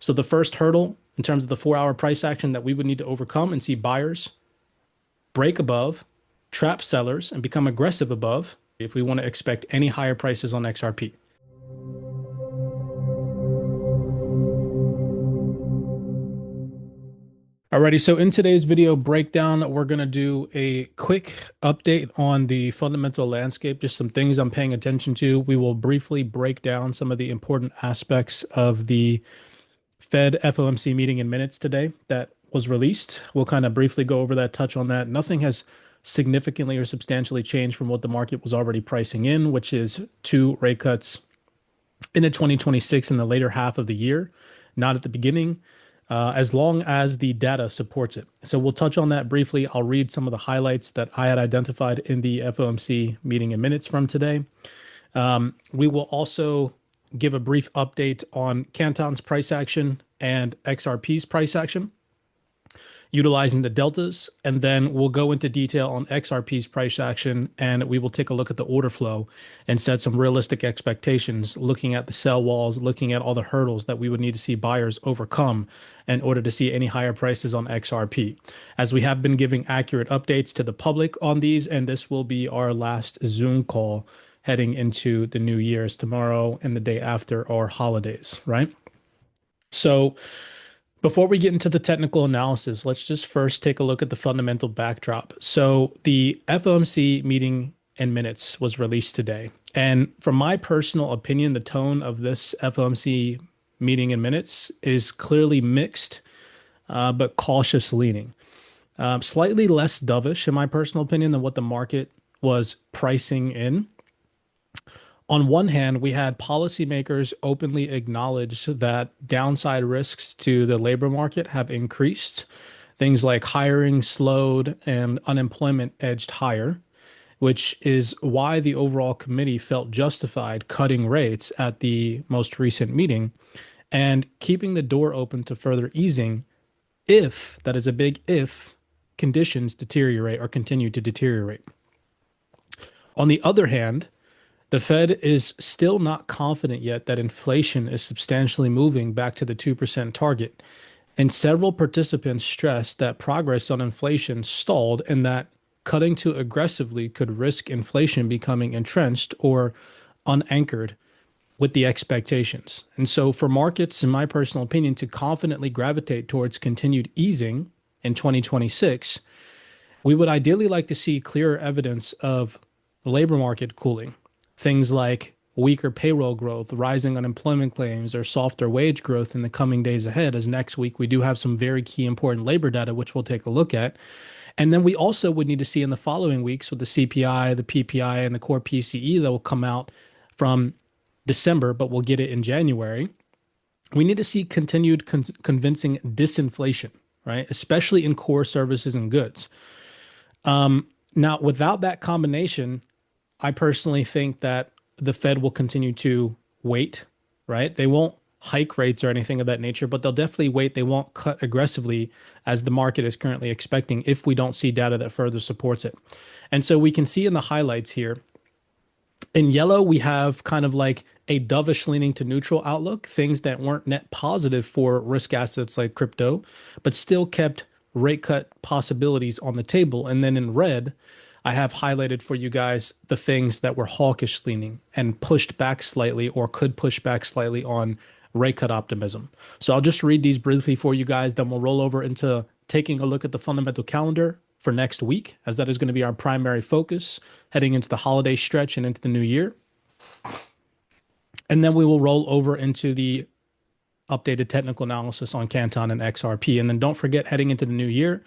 So the first hurdle in terms of the 4-hour price action that we would need to overcome and see buyers break above, trap sellers, and become aggressive above if we want to expect any higher prices on XRP. Alrighty, so in today's video breakdown, we're going to do a quick update on the fundamental landscape, just some things I'm paying attention to. We will briefly break down some of the important aspects of the Fed FOMC meeting in minutes today that was released. We'll kind of briefly go over that, touch on that. Nothing has significantly or substantially changed from what the market was already pricing in, which is 2 rate cuts into 2026 in the later half of the year, not at the beginning, as long as the data supports it. So we'll touch on that briefly. I'll read some of the highlights that I had identified in the FOMC meeting in minutes from today. We will also give a brief update on Canton's price action and XRP's price action, utilizing the deltas, and then we'll go into detail on XRP's price action, and we will take a look at the order flow and set some realistic expectations, looking at the sell walls, looking at all the hurdles that we would need to see buyers overcome in order to see any higher prices on XRP. As we have been giving accurate updates to the public on these, and this will be our last Zoom call heading into the new year's tomorrow and the day after our holidays, right? So before we get into the technical analysis, let's just first take a look at the fundamental backdrop. So the FOMC meeting in minutes was released today. And from my personal opinion, the tone of this FOMC meeting in minutes is clearly mixed, but cautious leaning. Slightly less dovish, in my personal opinion, than what the market was pricing in. On one hand, we had policymakers openly acknowledge that downside risks to the labor market have increased. Things like hiring slowed and unemployment edged higher, which is why the overall committee felt justified cutting rates at the most recent meeting and keeping the door open to further easing if, that is a big if, conditions deteriorate or continue to deteriorate. On the other hand, the Fed is still not confident yet that inflation is substantially moving back to the 2% target. And several participants stressed that progress on inflation stalled and that cutting too aggressively could risk inflation becoming entrenched or unanchored with the expectations. And so for markets, in my personal opinion, to confidently gravitate towards continued easing in 2026, we would ideally like to see clearer evidence of the labor market cooling. Things like weaker payroll growth, rising unemployment claims, or softer wage growth in the coming days ahead, as next week we do have some very key important labor data, which we'll take a look at. And then we also would need to see in the following weeks with the CPI, the PPI, and the core PCE that will come out from December, but we'll get it in January. We need to see continued convincing disinflation, right? Especially in core services and goods. Now, without that combination, I personally think that the Fed will continue to wait, right? They won't hike rates or anything of that nature, but they'll definitely wait. They won't cut aggressively as the market is currently expecting if we don't see data that further supports it. And so we can see in the highlights here, in yellow, we have kind of like a dovish leaning to neutral outlook, things that weren't net positive for risk assets like crypto, but still kept rate cut possibilities on the table. And then in red, I have highlighted for you guys the things that were hawkish leaning and pushed back slightly or could push back slightly on rate cut optimism. So I'll just read these briefly for you guys, then we'll roll over into taking a look at the fundamental calendar for next week, as that is going to be our primary focus heading into the holiday stretch and into the new year. And then we will roll over into the updated technical analysis on Canton and XRP. And then don't forget, heading into the new year,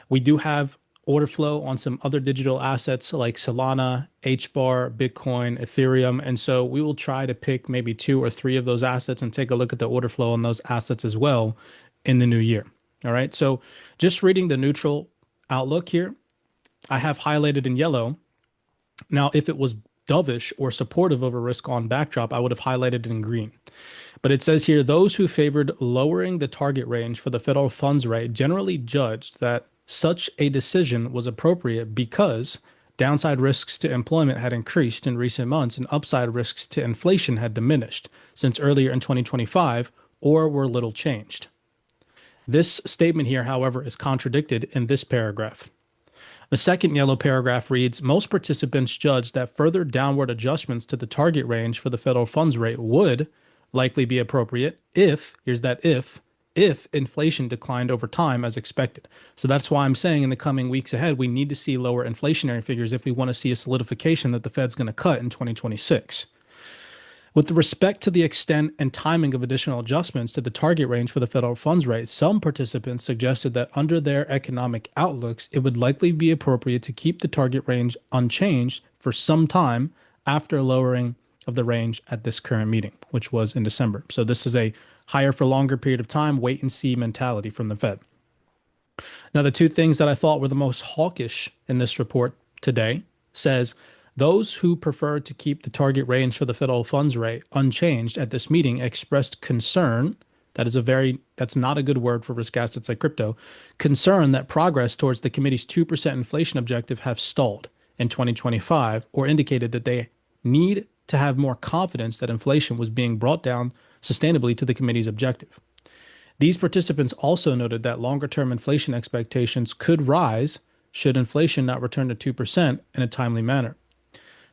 we do have order flow on some other digital assets like Solana, HBAR, Bitcoin, Ethereum. And so we will try to pick maybe 2 or 3 of those assets and take a look at the order flow on those assets as well in the new year. All right. So just reading the neutral outlook here, I have highlighted in yellow. Now, if it was dovish or supportive of a risk on backdrop, I would have highlighted it in green. But it says here, those who favored lowering the target range for the federal funds rate generally judged that such a decision was appropriate because downside risks to employment had increased in recent months and upside risks to inflation had diminished, since earlier in 2025, or were little changed. This statement here, however, is contradicted in this paragraph. The second yellow paragraph reads, most participants judged that further downward adjustments to the target range for the federal funds rate would likely be appropriate if, here's that if inflation declined over time as expected. So that's why I'm saying in the coming weeks ahead, we need to see lower inflationary figures if we want to see a solidification that the Fed's going to cut in 2026. With respect to the extent and timing of additional adjustments to the target range for the federal funds rate, some participants suggested that under their economic outlooks, it would likely be appropriate to keep the target range unchanged for some time after lowering of the range at this current meeting, which was in December. So this is a higher for longer period of time, wait and see mentality from the Fed. Now, the two things that I thought were the most hawkish in this report today says those who preferred to keep the target range for the federal funds rate unchanged at this meeting expressed concern. That's not a good word for risk assets like crypto. Concern that progress towards the committee's 2% inflation objective have stalled in 2025, or indicated that they need to have more confidence that inflation was being brought down sustainably to the committee's objective. These participants also noted that longer-term inflation expectations could rise should inflation not return to 2% in a timely manner.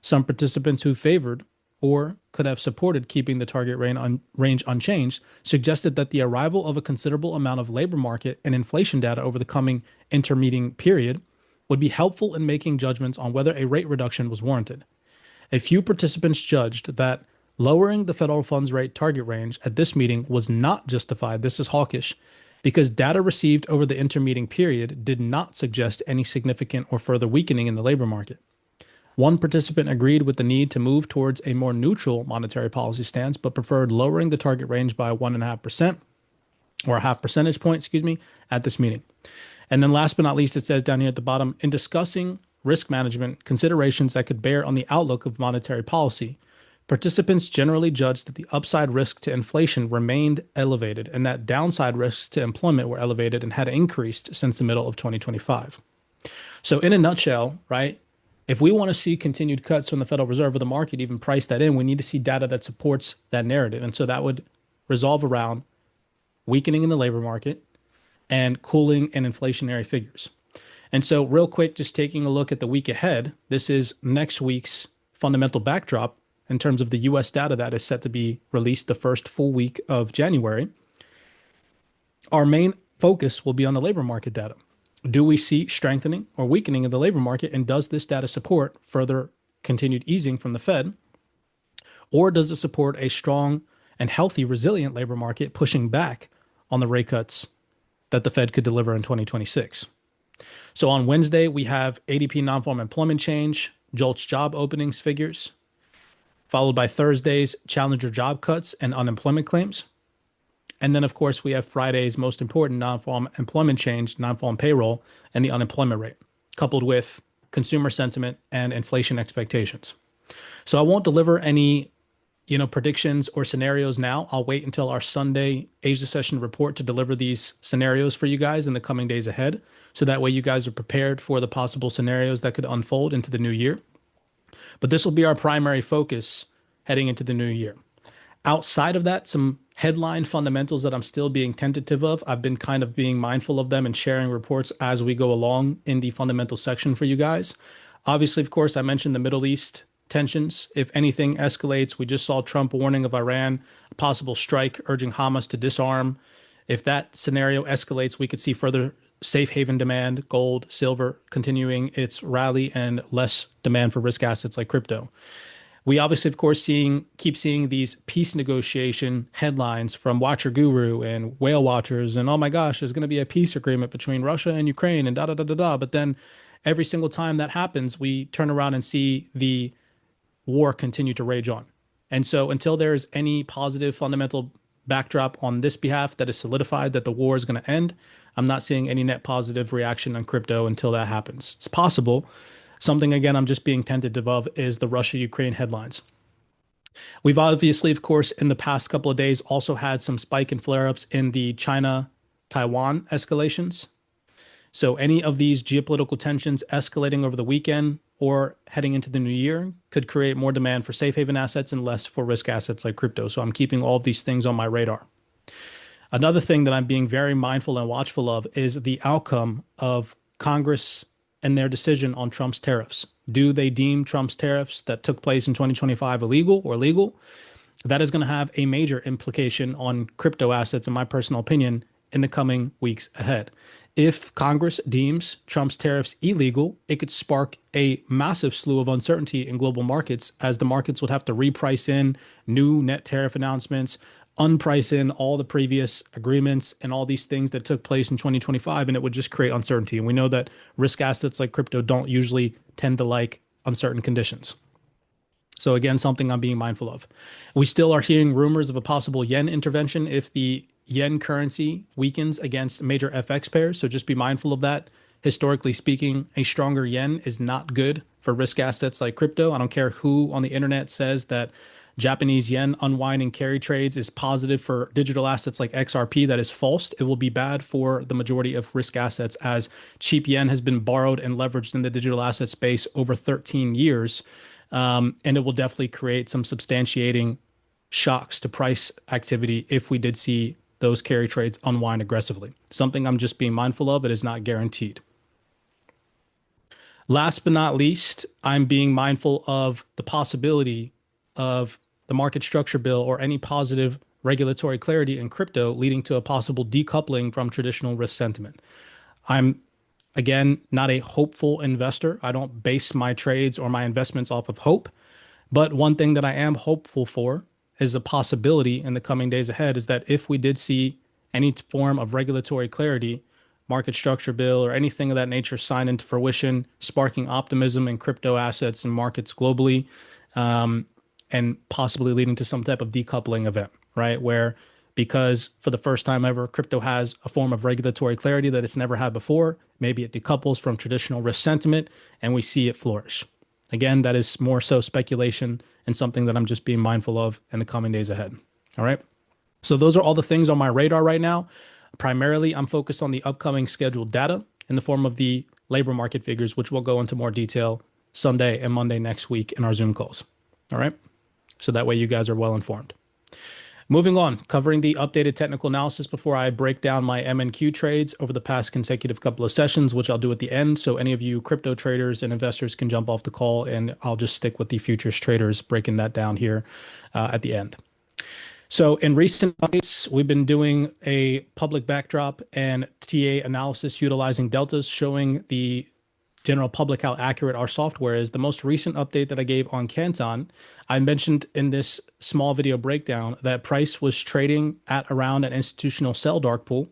Some participants who favored or could have supported keeping the target range unchanged suggested that the arrival of a considerable amount of labor market and inflation data over the coming intermeeting period would be helpful in making judgments on whether a rate reduction was warranted. A few participants judged that lowering the federal funds rate target range at this meeting was not justified, this is hawkish, because data received over the intermeeting period did not suggest any significant or further weakening in the labor market. One participant agreed with the need to move towards a more neutral monetary policy stance, but preferred lowering the target range by 1.5% or a half percentage point, at this meeting. And then last but not least, it says down here at the bottom, in discussing risk management considerations that could bear on the outlook of monetary policy, participants generally judged that the upside risk to inflation remained elevated and that downside risks to employment were elevated and had increased since the middle of 2025. So in a nutshell, right, if we want to see continued cuts from the Federal Reserve or the market even price that in, we need to see data that supports that narrative. And so that would resolve around weakening in the labor market and cooling and inflationary figures. And so real quick, just taking a look at the week ahead, this is next week's fundamental backdrop in terms of the US data that is set to be released the first full week of January. Our main focus will be on the labor market data. Do we see strengthening or weakening of the labor market? And does this data support further continued easing from the Fed? Or does it support a strong and healthy, resilient labor market pushing back on the rate cuts that the Fed could deliver in 2026? So on Wednesday, we have ADP non-farm employment change, JOLTS job openings figures, followed by Thursday's challenger job cuts and unemployment claims. And then, of course, we have Friday's most important non-farm employment change, non-farm payroll, and the unemployment rate, coupled with consumer sentiment and inflation expectations. So I won't deliver any, predictions or scenarios now. I'll wait until our Sunday Asia session report to deliver these scenarios for you guys in the coming days ahead. So that way you guys are prepared for the possible scenarios that could unfold into the new year. But this will be our primary focus heading into the new year. Outside of that, some headline fundamentals that I'm still being tentative of. I've been kind of being mindful of them and sharing reports as we go along in the fundamental section for you guys. Obviously, of course, I mentioned the Middle East tensions. If anything escalates, we just saw Trump warning of Iran, a possible strike, urging Hamas to disarm. If that scenario escalates, we could see further safe haven demand, gold, silver, continuing its rally and less demand for risk assets like crypto. We obviously, of course, keep seeing these peace negotiation headlines from Watcher Guru and Whale Watchers, and oh my gosh, there's going to be a peace agreement between Russia and Ukraine and da da da da da. But then every single time that happens, we turn around and see the war continue to rage on. And so until there is any positive fundamental backdrop on this behalf that is solidified that the war is going to end, I'm not seeing any net positive reaction on crypto until that happens. It's possible. Something, again, I'm just being tentative of is the Russia-Ukraine headlines. We've obviously, of course, in the past couple of days also had some spike and flare-ups in the China-Taiwan escalations. So any of these geopolitical tensions escalating over the weekend or heading into the new year could create more demand for safe haven assets and less for risk assets like crypto. So I'm keeping all of these things on my radar. Another thing that I'm being very mindful and watchful of is the outcome of Congress and their decision on Trump's tariffs. Do they deem Trump's tariffs that took place in 2025 illegal or legal? That is going to have a major implication on crypto assets, in my personal opinion, in the coming weeks ahead. If Congress deems Trump's tariffs illegal, it could spark a massive slew of uncertainty in global markets, as the markets would have to reprice in new net tariff announcements, unprice in all the previous agreements and all these things that took place in 2025, and it would just create uncertainty. And we know that risk assets like crypto don't usually tend to like uncertain conditions. So again, something I'm being mindful of. We still are hearing rumors of a possible yen intervention if the yen currency weakens against major FX pairs. So just be mindful of that. Historically speaking, a stronger yen is not good for risk assets like crypto. I don't care who on the internet says that Japanese yen unwinding carry trades is positive for digital assets like XRP. That is false. It will be bad for the majority of risk assets, as cheap yen has been borrowed and leveraged in the digital asset space over 13 years. And it will definitely create some substantiating shocks to price activity if we did see those carry trades unwind aggressively. Something I'm just being mindful of. It is not guaranteed. Last but not least, I'm being mindful of the possibility of the market structure bill or any positive regulatory clarity in crypto leading to a possible decoupling from traditional risk sentiment. I'm, again, not a hopeful investor. I don't base my trades or my investments off of hope. But one thing that I am hopeful for is a possibility in the coming days ahead is that if we did see any form of regulatory clarity, market structure bill, or anything of that nature sign into fruition, sparking optimism in crypto assets and markets globally, and possibly leading to some type of decoupling event, right? Where because for the first time ever, crypto has a form of regulatory clarity that it's never had before. Maybe it decouples from traditional risk sentiment and we see it flourish. Again, that is more so speculation and something that I'm just being mindful of in the coming days ahead. All right. So those are all the things on my radar right now. Primarily, I'm focused on the upcoming scheduled data in the form of the labor market figures, which we'll go into more detail Sunday and Monday next week in our Zoom calls. All right. So that way you guys are well informed. Moving on, covering the updated technical analysis before I break down my MNQ trades over the past consecutive couple of sessions, which I'll do at the end. So any of you crypto traders and investors can jump off the call, and I'll just stick with the futures traders breaking that down here at the end. So in recent updates, we've been doing a public backdrop and TA analysis utilizing deltas, showing the general public how accurate our software is. The most recent update that I gave on Canton, I mentioned in this small video breakdown that price was trading at around an institutional sell dark pool,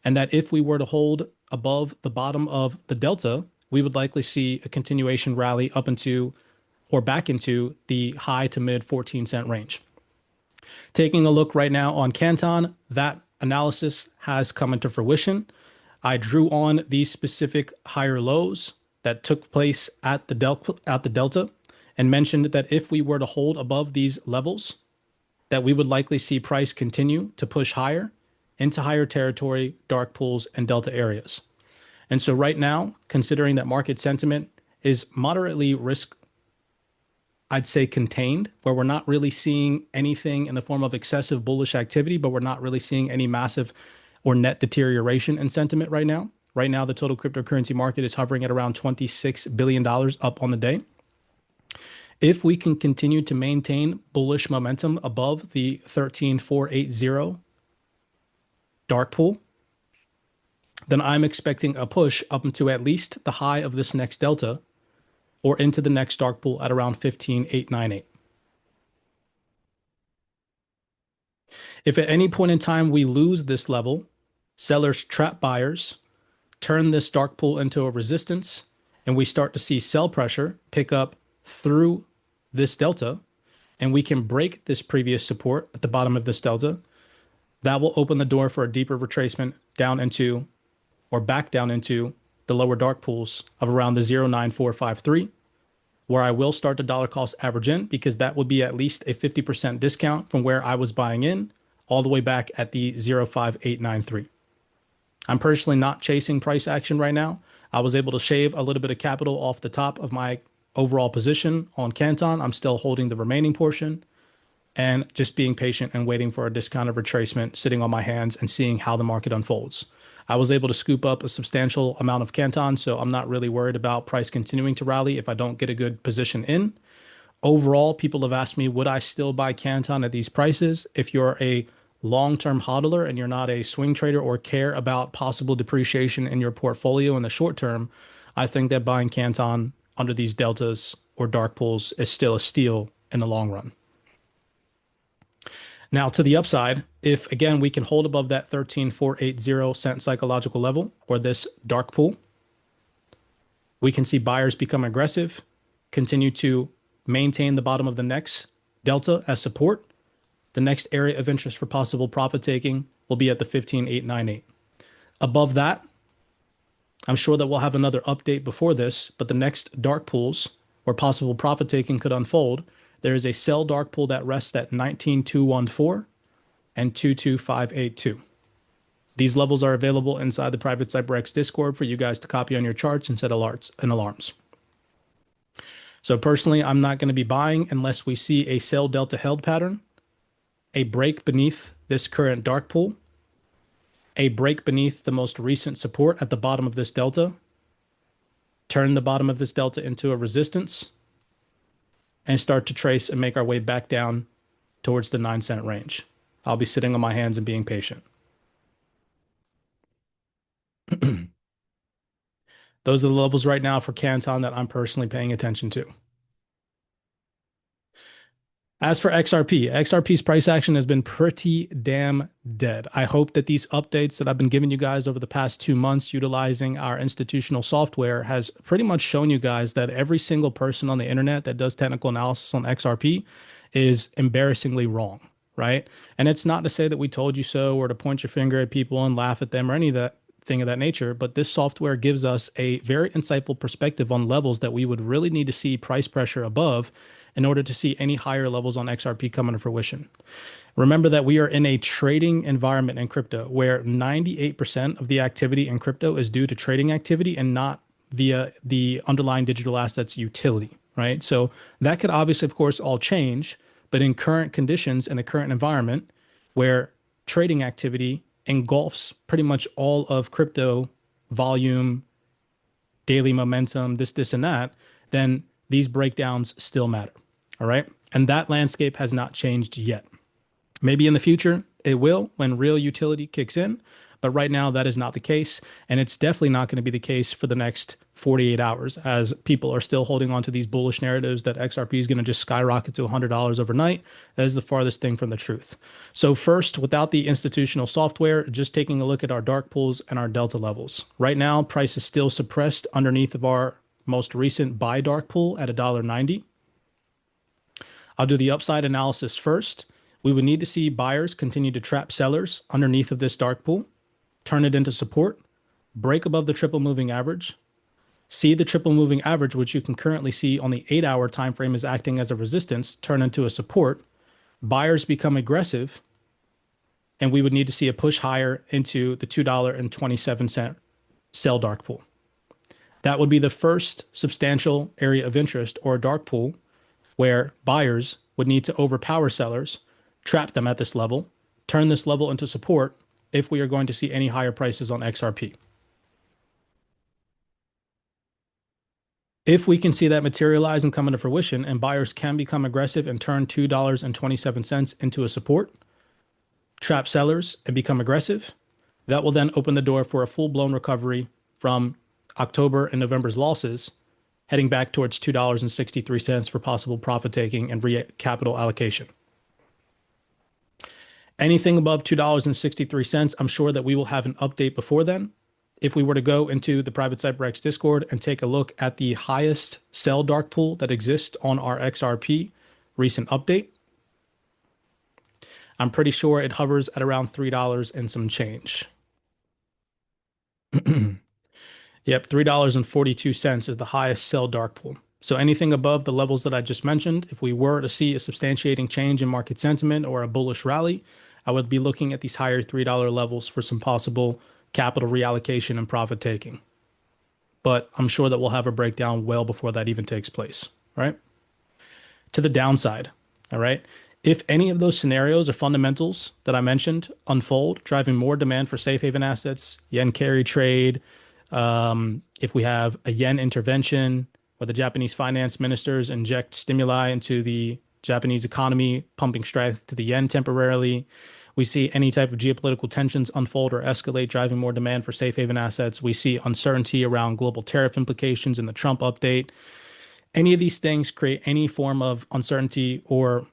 and that if we were to hold above the bottom of the delta, we would likely see a continuation rally up into or back into the high to mid 14-cent range. Taking a look right now on Canton, that analysis has come into fruition. I drew on these specific higher lows that took place at the delta and mentioned that if we were to hold above these levels, that we would likely see price continue to push higher into higher territory, dark pools, and delta areas. And so right now, considering that market sentiment is moderately risk, I'd say contained, where we're not really seeing anything in the form of excessive bullish activity, but we're not really seeing any massive or net deterioration in sentiment right now. Right now, the total cryptocurrency market is hovering at around $26 billion up on the day. If we can continue to maintain bullish momentum above the 13,480 dark pool, then I'm expecting a push up into at least the high of this next delta or into the next dark pool at around 15,898. If at any point in time we lose this level, sellers trap buyers, turn this dark pool into a resistance, and we start to see sell pressure pick up through this delta, and we can break this previous support at the bottom of this delta, that will open the door for a deeper retracement down into or back down into the lower dark pools of around the 0.9453, where I will start the dollar cost average in, because that would be at least a 50% discount from where I was buying in all the way back at the 0.5893. I'm personally not chasing price action right now. I was able to shave a little bit of capital off the top of my overall position on Canton. I'm still holding the remaining portion. and just being patient and waiting for a discounted retracement, sitting on my hands and seeing how the market unfolds. I was able to scoop up a substantial amount of Canton, so I'm not really worried about price continuing to rally if I don't get a good position in. Overall, people have asked me, would I still buy Canton at these prices? If you're a long-term hodler and you're not a swing trader or care about possible depreciation in your portfolio in the short term, I think that buying Canton under these deltas or dark pools is still a steal in the long run. Now, to the upside, if again we can hold above that 13,480 cent psychological level or this dark pool, we can see buyers become aggressive, continue to maintain the bottom of the next delta as support. The next area of interest for possible profit taking will be at the 15,898. Above that, I'm sure that we'll have another update before this, but the next dark pools where possible profit taking could unfold, there is a sell dark pool that rests at 19,214 and 22,582. These levels are available inside the private CYPRX Discord for you guys to copy on your charts and set alerts and alarms. So personally, I'm not going to be buying unless we see a sell delta held pattern, a break beneath this current dark pool, a break beneath the most recent support at the bottom of this delta, turn the bottom of this delta into a resistance, and start to trace and make our way back down towards the 9 cent range. I'll be sitting on my hands and being patient. Those are the levels right now for Canton that I'm personally paying attention to. As for XRP, XRP's price action has been pretty damn dead. I hope that these updates that I've been giving you guys over the past 2 months utilizing our institutional software has pretty much shown you guys that every single person on the internet that does technical analysis on XRP is embarrassingly wrong, right? And it's not to say that we told you so or to point your finger at people and laugh at them or any of that thing of that nature, but this software gives us a very insightful perspective on levels that we would really need to see price pressure above in order to see any higher levels on XRP come to fruition. Remember that we are in a trading environment in crypto where 98% of the activity in crypto is due to trading activity and not via the underlying digital assets utility, right? So that could obviously, of course, all change, but in current conditions in the current environment where trading activity engulfs pretty much all of crypto volume, daily momentum, this, and that, then these breakdowns still matter. All right. And that landscape has not changed yet. Maybe in the future it will when real utility kicks in, but right now that is not the case. And it's definitely not going to be the case for the next 48 hours as people are still holding on to these bullish narratives that XRP is going to just skyrocket to $100 overnight. That is the farthest thing from the truth. So first, without the institutional software, just taking a look at our dark pools and our delta levels. Right now, price is still suppressed underneath of our most recent buy dark pool at $1.90. I'll do the upside analysis first. We would need to see buyers continue to trap sellers underneath of this dark pool, turn it into support, break above the triple moving average, see the triple moving average, which you can currently see on the 8-hour time frame is acting as a resistance, turn into a support, buyers become aggressive, and we would need to see a push higher into the $2.27 sell dark pool. That would be the first substantial area of interest or dark pool where buyers would need to overpower sellers, trap them at this level, turn this level into support if we are going to see any higher prices on XRP. If we can see that materialize and come into fruition and buyers can become aggressive and turn $2.27 into a support, trap sellers and become aggressive, that will then open the door for a full-blown recovery from October and November's losses, heading back towards $2.63 for possible profit taking and capital allocation. Anything above $2.63, I'm sure that we will have an update before then. If we were to go into the private CYPRX Discord and take a look at the highest sell dark pool that exists on our XRP recent update, I'm pretty sure it hovers at around $3 and some change. Yep, $3.42 is the highest sell dark pool. So anything above the levels that I just mentioned, if we were to see a substantiating change in market sentiment or a bullish rally, I would be looking at these higher $3 levels for some possible capital reallocation and profit taking. But I'm sure that we'll have a breakdown well before that even takes place, right? To the downside, all right? If any of those scenarios or fundamentals that I mentioned unfold, driving more demand for safe haven assets, yen carry trade, if we have a yen intervention where the Japanese finance ministers inject stimuli into the Japanese economy, pumping strength to the yen temporarily, we see any type of geopolitical tensions unfold or escalate, driving more demand for safe haven assets. We see uncertainty around global tariff implications in the Trump update. Any of these things create any form of uncertainty or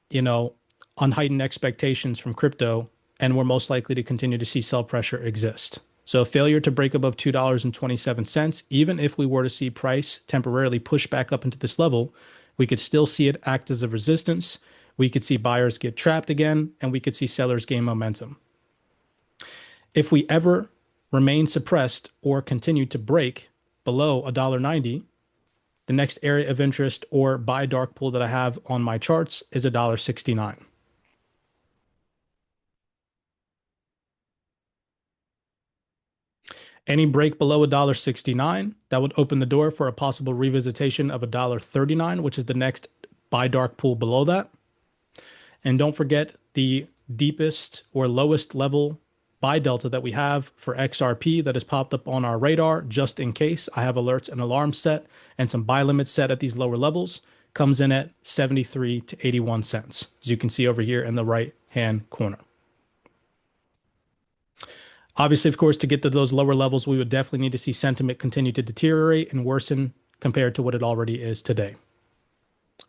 you know, unheightened expectations from crypto, and we're most likely to continue to see sell pressure exist. So failure to break above $2.27, even if we were to see price temporarily push back up into this level, we could still see it act as a resistance. We could see buyers get trapped again, and we could see sellers gain momentum. If we ever remain suppressed or continue to break below $1.90, the next area of interest or buy dark pool that I have on my charts is $1.69. Any break below $1.69, that would open the door for a possible revisitation of $1.39, which is the next buy dark pool below that. And don't forget the deepest or lowest level buy delta that we have for XRP that has popped up on our radar just in case. I have alerts and alarms set and some buy limits set at these lower levels. Comes in at 73 to 81 cents, as you can see over here in the right hand corner. Obviously, of course, to get to those lower levels, we would definitely need to see sentiment continue to deteriorate and worsen compared to what it already is today.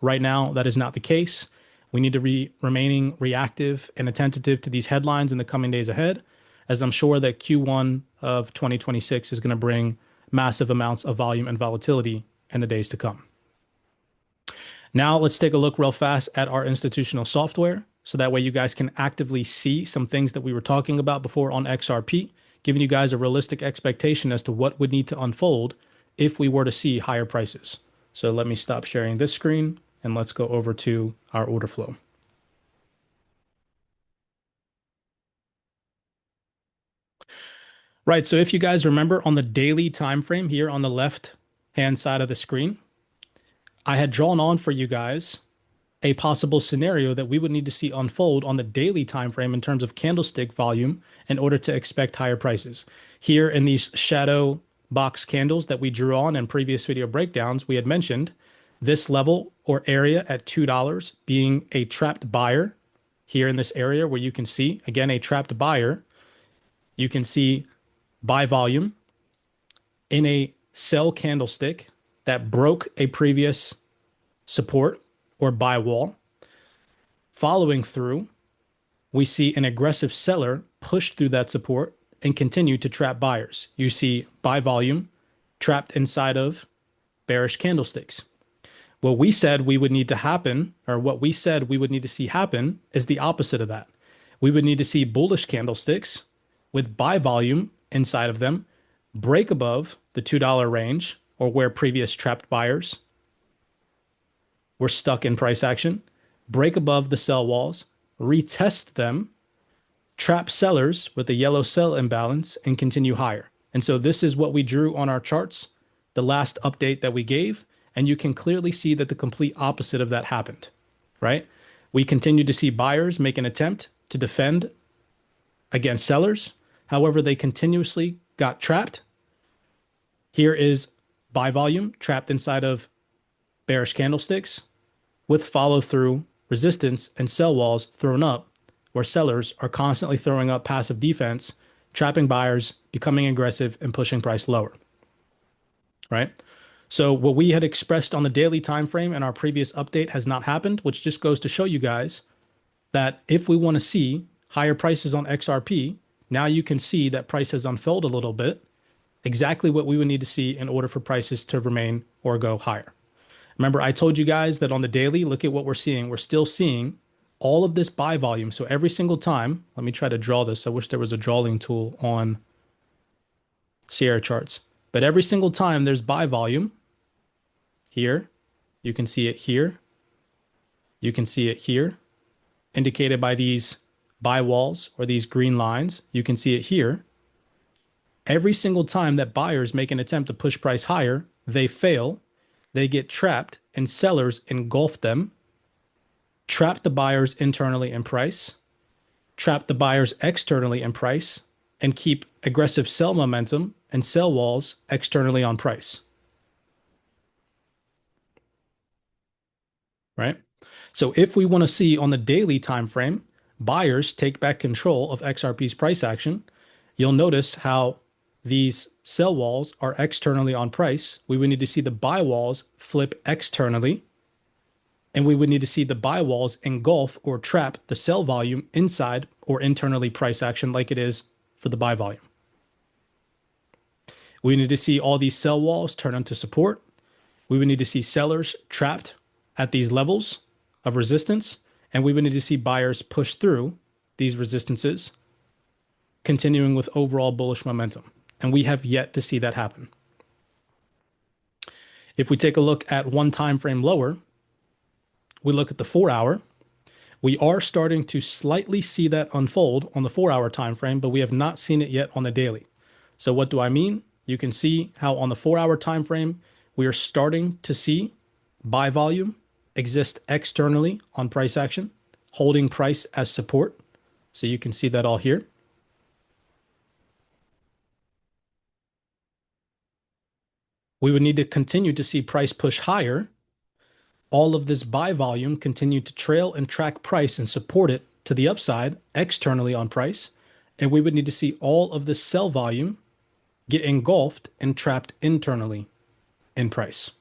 Right now, that is not the case. We need to be remaining reactive and attentive to these headlines in the coming days ahead, as I'm sure that Q1 of 2026 is going to bring massive amounts of volume and volatility in the days to come. Now, let's take a look real fast at our institutional software. So that way you guys can actively see some things that we were talking about before on XRP, giving you guys a realistic expectation as to what would need to unfold if we were to see higher prices. So let me stop sharing this screen and let's go over to our order flow. Right, so if you guys remember on the daily time frame here on the left hand side of the screen, I had drawn on for you guys a possible scenario that we would need to see unfold on the daily time frame in terms of candlestick volume in order to expect higher prices. Here in these shadow box candles that we drew on in previous video breakdowns, we had mentioned this level or area at $2 being a trapped buyer here in this area where you can see, again, a trapped buyer. You can see buy volume in a sell candlestick that broke a previous support or buy wall. Following through, we see an aggressive seller push through that support and continue to trap buyers. You see buy volume trapped inside of bearish candlesticks. What we said we would need to happen, or what we said we would need to see happen, is the opposite of that. We would need to see bullish candlesticks with buy volume inside of them break above the $2 range or where previous trapped buyers were stuck in price action, break above the sell walls, retest them, trap sellers with a yellow sell imbalance, and continue higher. And so this is what we drew on our charts, the last update that we gave, and you can clearly see that the complete opposite of that happened, right? We continue to see buyers make an attempt to defend against sellers. However, they continuously got trapped. Here is buy volume trapped inside of bearish candlesticks with follow through resistance and sell walls thrown up where sellers are constantly throwing up passive defense, trapping buyers, becoming aggressive and pushing price lower, right? So what we had expressed on the daily time frame in our previous update has not happened, which just goes to show you guys that if we want to see higher prices on XRP, now you can see that price has unfolded a little bit, exactly what we would need to see in order for prices to remain or go higher. Remember, I told you guys that on the daily, look at what we're seeing. We're still seeing all of this buy volume. So every single time, let me try to draw this. I wish there was a drawing tool on Sierra charts. But every single time there's buy volume here, you can see it here. You can see it here, indicated by these buy walls or these green lines. You can see it here. Every single time that buyers make an attempt to push price higher, they fail. They get trapped and sellers engulf them trap the buyers internally in price, trap the buyers externally in price, and keep aggressive sell momentum and sell walls externally on price, right? So if we want to see on the daily time frame, buyers take back control of XRP's price action, you'll notice how these sell walls are externally on price. We would need to see the buy walls flip externally, and we would need to see the buy walls engulf or trap the sell volume inside or internally price action like it is for the buy volume. We need to see all these sell walls turn into support. We would need to see sellers trapped at these levels of resistance, and we would need to see buyers push through these resistances, continuing with overall bullish momentum. And we have yet to see that happen. If we take a look at one time frame lower, we look at the 4-hour. We are starting to slightly see that unfold on the 4-hour time frame, but we have not seen it yet on the daily. So what do I mean? You can see how on the 4-hour time frame, we are starting to see buy volume exist externally on price action, holding price as support. So you can see that all here. We would need to continue to see price push higher. All of this buy volume continue to trail and track price and support it to the upside externally on price. And we would need to see all of this sell volume get engulfed and trapped internally in price.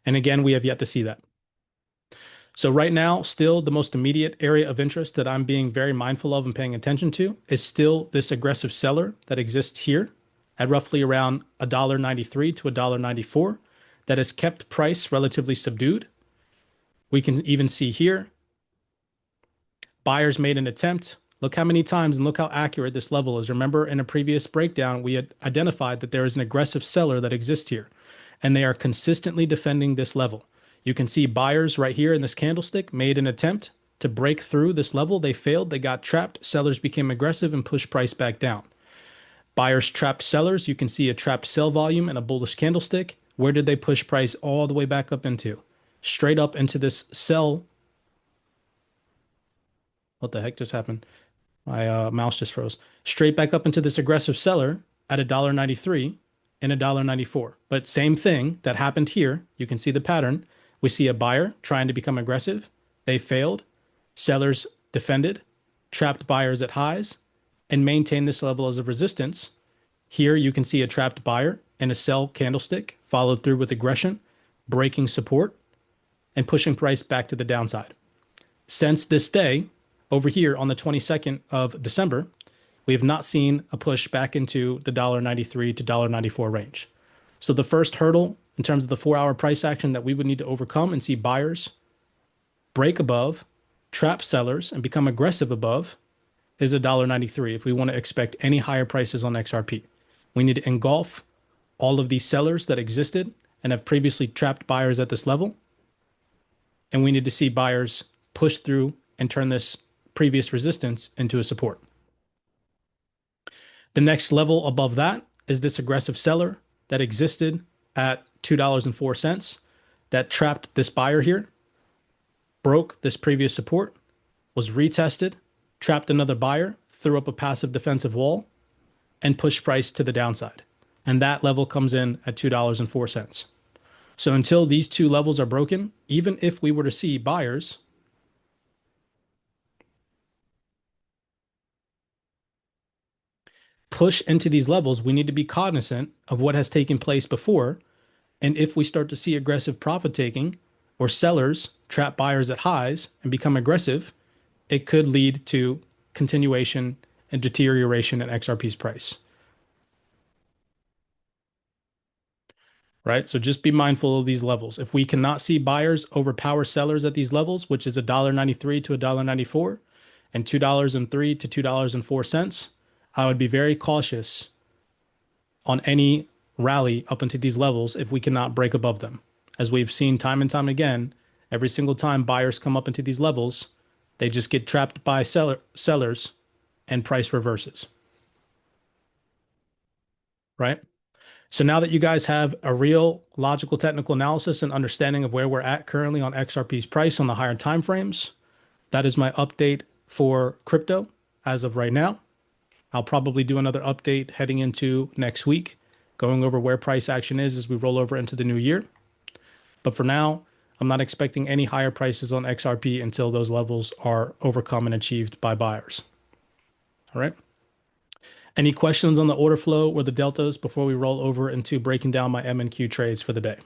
And again, we have yet to see that. So right now, still the most immediate area of interest that I'm being very mindful of and paying attention to is still this aggressive seller that exists here at roughly around $1.93 to $1.94 that has kept price relatively subdued. We can even see here, buyers made an attempt. Look how many times and look how accurate this level is. Remember in a previous breakdown, we had identified that there is an aggressive seller that exists here, and they are consistently defending this level. You can see buyers right here in this candlestick made an attempt to break through this level. They failed. They got trapped. Sellers became aggressive and pushed price back down. Buyers trapped sellers. You can see a trapped sell volume and a bullish candlestick. Where did they push price all the way back up into? Straight up into this sell. What the heck just happened? My mouse just froze. Straight back up into this aggressive seller at $1.93 and $1.94. But same thing that happened here. You can see the pattern. We see a buyer trying to become aggressive. They failed. Sellers defended, trapped buyers at highs, and maintained this level as a resistance. Here you can see a trapped buyer and a sell candlestick followed through with aggression, breaking support, and pushing price back to the downside. Since this day, over here on the 22nd of December, we have not seen a push back into the $1.93 to $1.94 range. So the first hurdle in terms of the 4-hour price action that we would need to overcome and see buyers break above, trap sellers, and become aggressive above is $1.93 if we want to expect any higher prices on XRP. We need to engulf all of these sellers that existed and have previously trapped buyers at this level. And we need to see buyers push through and turn this previous resistance into a support. The next level above that is this aggressive seller that existed at $2.04 that trapped this buyer here, broke this previous support, was retested, trapped another buyer, threw up a passive defensive wall, and pushed price to the downside. And that level comes in at $2.04. So until these two levels are broken, even if we were to see buyers push into these levels, we need to be cognizant of what has taken place before. And if we start to see aggressive profit taking or sellers trap buyers at highs and become aggressive, it could lead to continuation and deterioration in XRP's price. Right? So just be mindful of these levels. If we cannot see buyers overpower sellers at these levels, which is $1.93 to $1.94 and $2.03 to $2.04, I would be very cautious on any rally up into these levels if we cannot break above them. As we've seen time and time again, every single time buyers come up into these levels, they just get trapped by sellers and price reverses. Right? So now that you guys have a real logical technical analysis and understanding of where we're at currently on XRP's price on the higher time frames, that is my update for crypto as of right now. I'll probably do another update heading into next week, going over where price action is as we roll over into the new year. But for now, I'm not expecting any higher prices on XRP until those levels are overcome and achieved by buyers. All right. Any questions on the order flow or the deltas before we roll over into breaking down my M and Q trades for the day?